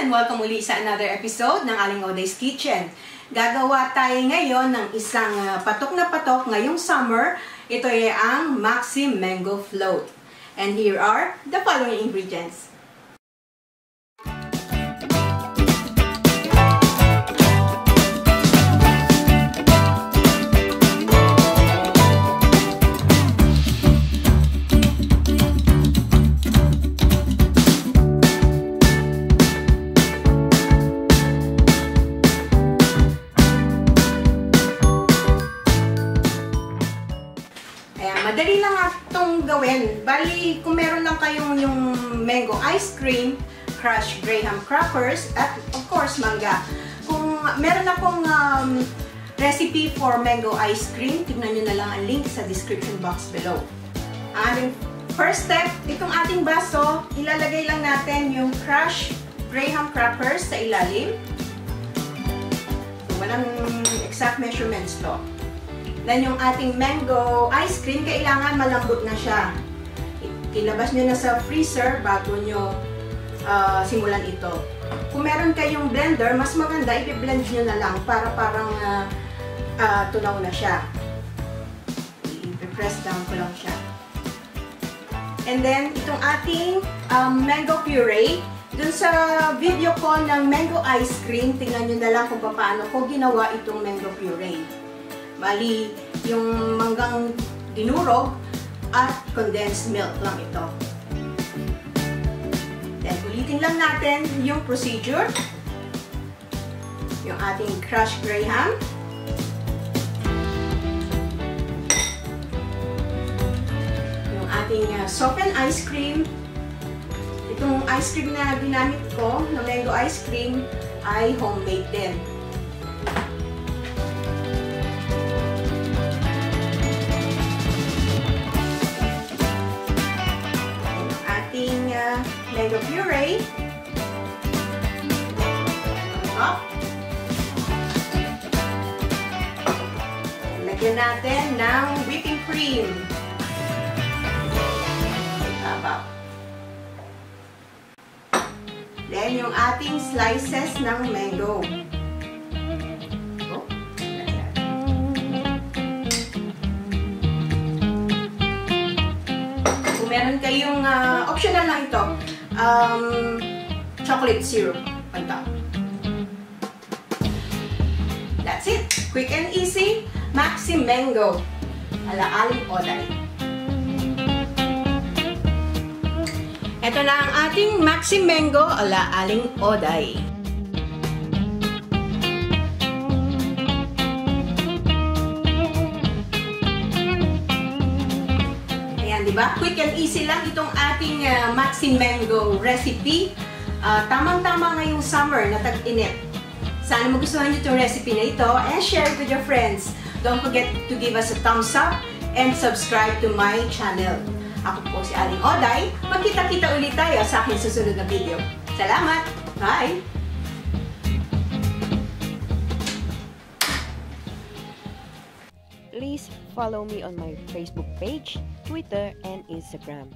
and welcome uli sa another episode ng Aling Oday's Kitchen. Gagawa tayo ngayon ng isang patok na patok ngayong summer. Ito ay ang Maxi Mango Float. And here are the following ingredients. Madali lang itong gawin. Bali, kung meron lang kayong yung mango ice cream, crushed graham crackers, at of course, mangga. Kung meron akong recipe for mango ice cream, tignan nyo na lang ang link sa description box below. Ang first step, itong ating baso, ilalagay lang natin yung crushed graham crackers sa ilalim. So, walang exact measurements to. Then yung ating mango ice cream, kailangan malambot na siya. Ilabas nyo na sa freezer bago nyo simulan ito. Kung meron kayong blender, mas maganda i-blend nyo na lang para parang tunaw na siya. I-press down ko lang siya. And then, itong ating mango puree. Dun sa video ko ng mango ice cream, tingnan nyo na lang kung paano ko ginawa itong mango puree. Bali, yung manggang dinurog at condensed milk lang ito. Then, ulitin lang natin yung procedure. Yung ating crushed graham. Yung ating softened ice cream. Itong ice cream na ginamit ko, na mango ice cream, ay homemade din. Mango puree. Up. Lagyan natin ng whipping cream. Taba. Then yung ating slices ng mango. Kung meron kayong optional lang ito. Chocolate syrup on top. That's it. Quick and easy. Maxi Mango ala Aling Oday. Ito na ang ating Maxi Mango ala Aling Oday. Diba? Quick and easy lang itong ating Maxi Mango recipe. Tamang-tama ngayong summer na tag-init. Sana magustuhan nyo itong recipe na ito and share it with your friends. Don't forget to give us a thumbs up and subscribe to my channel. Ako po si Aling Oday. Magkita-kita ulit tayo sa aking susunod na video. Salamat! Bye! Please follow me on my Facebook page, Twitter, and Instagram.